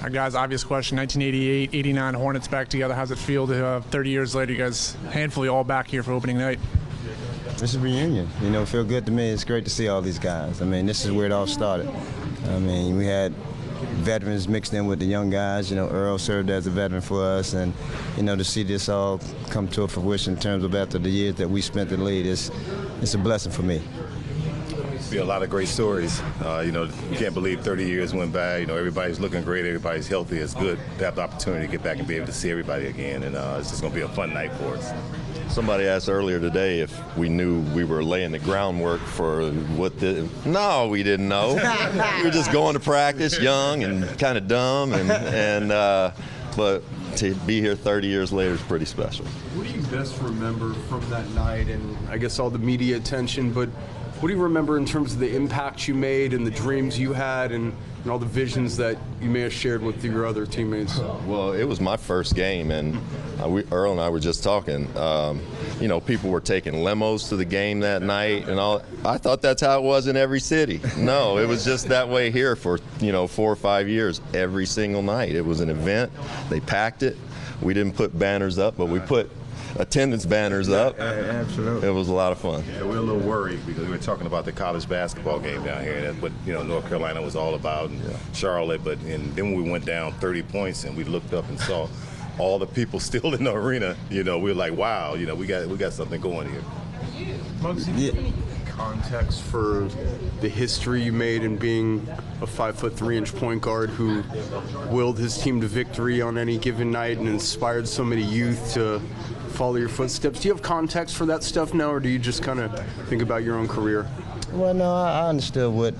Guys, obvious question, 1988, 89 Hornets back together. How's it feel to 30 years later, you guys handfully all back here for opening night? It's a reunion. You know, feel good to me. It's great to see all these guys. I mean, this is where it all started. I mean, we had veterans mixed in with the young guys. You know, Earl served as a veteran for us, and, you know, to see this all come to a fruition in terms of after the years that we spent in the league, it's a blessing for me. Be a lot of great stories. You know, you can't believe 30 years went by. You know, everybody's looking great, everybody's healthy. It's good to have the opportunity to get back and be able to see everybody again, and it's just going to be a fun night for us. Somebody asked earlier today if we knew we were laying the groundwork for what the. No, we didn't know. We were just going to practice, young and kind of dumb, but to be here 30 years later is pretty special. What do you best remember from that night, and I guess all the media attention, but what do you remember in terms of the impact you made and the dreams you had and all the visions that you may have shared with your other teammates? Well, it was my first game, and Earl and I were just talking. You know, people were taking limos to the game that night and all. I thought that's how it was in every city. No, it was just that way here for, 4 or 5 years, every single night. It was an event. They packed it. We didn't put banners up, but we put attendance banners up. Absolutely. It was a lot of fun. Yeah, we're a little worried because we were talking about the college basketball game down here, and that's what North Carolina was all about, and Charlotte. And then when we went down 30 points and we looked up and saw all the people still in the arena, we were like, wow, we got something going here. Muggsy, context for the history you made in being a 5'3" point guard who willed his team to victory on any given night and inspired so many youth to follow your footsteps. Do you have context for that stuff now, or do you just kind of think about your own career? Well, no, I understood what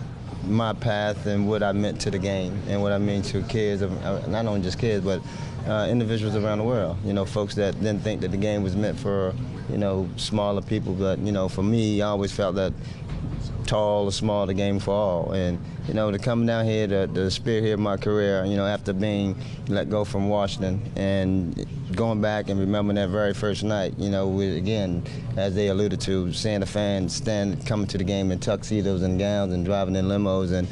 my path and what I meant to the game and what I mean to kids, not only just kids, but individuals around the world. Folks that didn't think that the game was meant for, smaller people. But, for me, I always felt that tall or small, the game for all. And, to come down here, the spearhead of my career, after being let go from Washington and going back and remembering that very first night, again, as they alluded to, seeing the fans coming to the game in tuxedos and gowns and driving in limos, and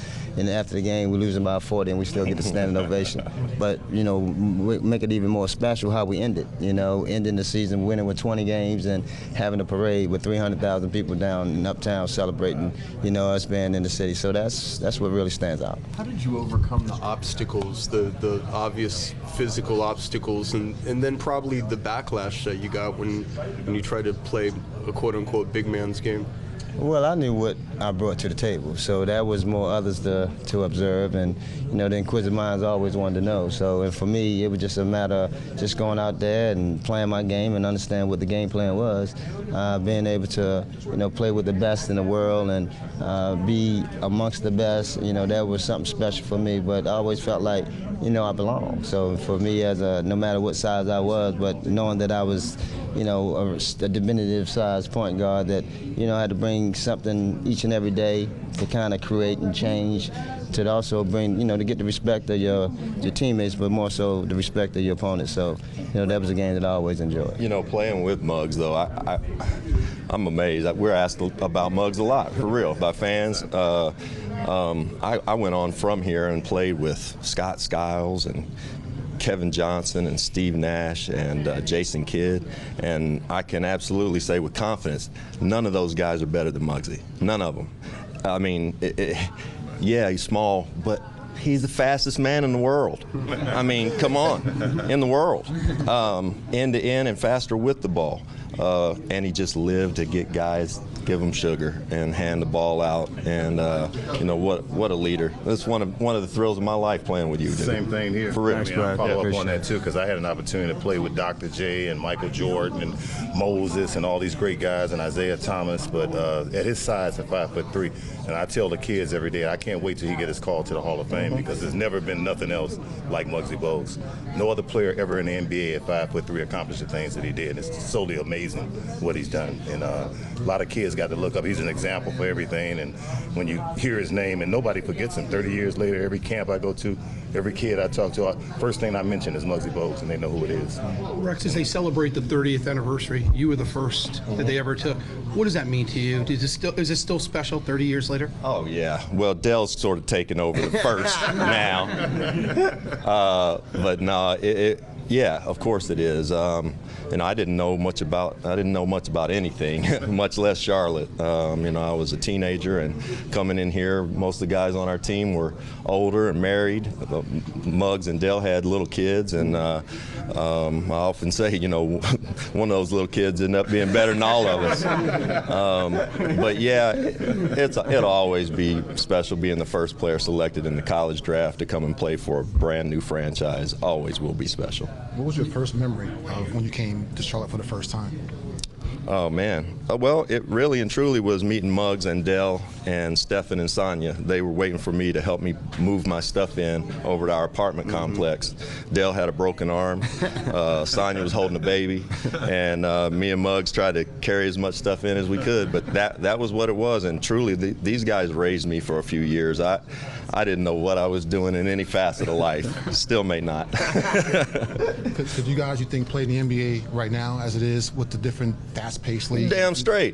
after the game, we're losing by 40 and we still get the standing ovation. But, make it even more special how we ended, ending the season, winning with 20 games and having a parade with 300,000 people down in Uptown celebrating, us being in the city. So that's what really stands out. How did you overcome the obstacles, the obvious physical obstacles, and then probably the backlash that you got when you tried to play a quote-unquote big man's game? Well, I knew what I brought to the table, so that was more others to observe, and the inquisitive minds always wanted to know. So, and for me, it was just a matter of just going out there and playing my game and understand what the game plan was, being able to play with the best in the world and be amongst the best. That was something special for me. But I always felt like I belonged. So for me, no matter what size I was, but knowing that I was a diminutive size point guard, that I had to bring something each and every day to kind of create and change, to also bring to get the respect of your teammates, but more so the respect of your opponents. So that was a game that I always enjoyed. Playing with Muggs, though, I'm amazed. We're asked about Muggs a lot, for real, by fans. I went on from here and played with Scott Skiles and Kevin Johnson and Steve Nash and Jason Kidd, and I can absolutely say with confidence, none of those guys are better than Muggsy. None of them. I mean, yeah, he's small, but he's the fastest man in the world. I mean, come on, in the world. End to end and faster with the ball. And he just lived to get guys, give them sugar and hand the ball out. And what a leader! That's one of the thrills of my life playing with you. Dude. Same thing here. For real. I'll follow up on that too, because I had an opportunity to play with Dr. J and Michael Jordan and Moses and all these great guys and Isaiah Thomas. But at his size at 5'3", and I tell the kids every day, I can't wait till he get his call to the Hall of Fame, because there's never been nothing else like Muggsy Bogues. No other player ever in the NBA at 5'3" accomplished the things that he did. It's solely amazing what he's done, and a lot of kids got got to look up. He's an example for everything. And when you hear his name, and nobody forgets him 30 years later, every camp I go to, every kid I talk to, first thing I mention is Muggsy Bogues, and they know who it is. Rex, as they celebrate the 30th anniversary, you were the first that they ever took. What does that mean to you? Is it still special 30 years later? Oh, yeah. Well, Dell's sort of taken over the first now. But no, yeah, of course it is. I didn't know much about anything, much less Charlotte. I was a teenager, and coming in here, most of the guys on our team were older and married. Muggs and Dell had little kids, and I often say, one of those little kids ended up being better than all of us. But yeah, it'll always be special being the first player selected in the college draft to come and play for a brand new franchise. Always will be special. What was your first memory of when you came to Charlotte for the first time? Oh, man. Well, it really and truly was meeting Muggs and Dell and Stephen and Sonia. They were waiting for me to help me move my stuff in over to our apartment complex. Dell had a broken arm. Sonia was holding a baby. And me and Muggs tried to carry as much stuff in as we could. But that was what it was. And truly, these guys raised me for a few years. I didn't know what I was doing in any facet of life. Still may not. Could you guys, you think, play in the NBA right now as it is with the different fast-paced leagues? Damn straight.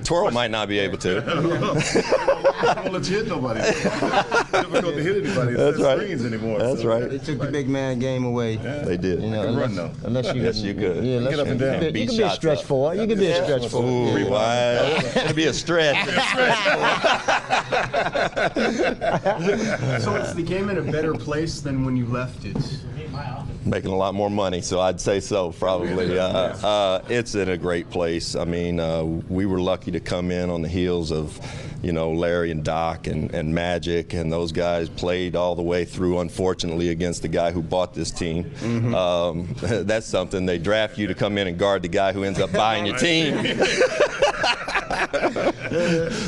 Twirl might not be able to. Don't let you hit nobody. Difficult to hit anybody. That's right. Screens anymore. That's right. They took the big man game away. Yeah. They did. You know, Can run, though. Unless you Yes, you could. Yeah, Get up and down. You Beat can be a shots stretch up. forward. You can be a stretch forward. Ooh, it'll be a stretch. So is the game in a better place than when you left it? Making a lot more money, so I'd say so, probably. It's in a great place. I mean, we were lucky to come in on the heels of, Larry and Doc and Magic, and those guys played all the way through, unfortunately, against the guy who bought this team. Mm-hmm. That's something. They draft you to come in and guard the guy who ends up buying your team.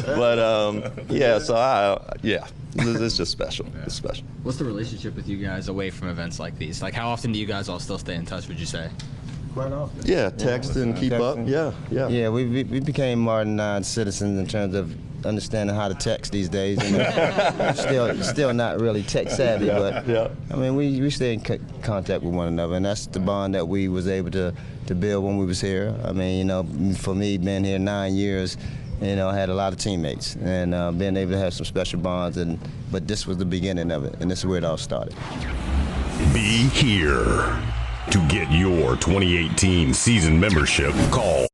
But, it's just special. It's special. What's the relationship with you guys away from events like these? Like, how often do you guys all still stay in touch, would you say? Quite often. Yeah, text and keep up. Yeah. Yeah, we became modernized citizens in terms of understanding how to text these days. Still not really tech savvy, but I mean, we stay in contact with one another, and that's the bond that we was able to build when we was here. I mean, for me, being here 9 years, I had a lot of teammates, and being able to have some special bonds, but this was the beginning of it, and this is where it all started. Be here to get your 2018 season membership. Call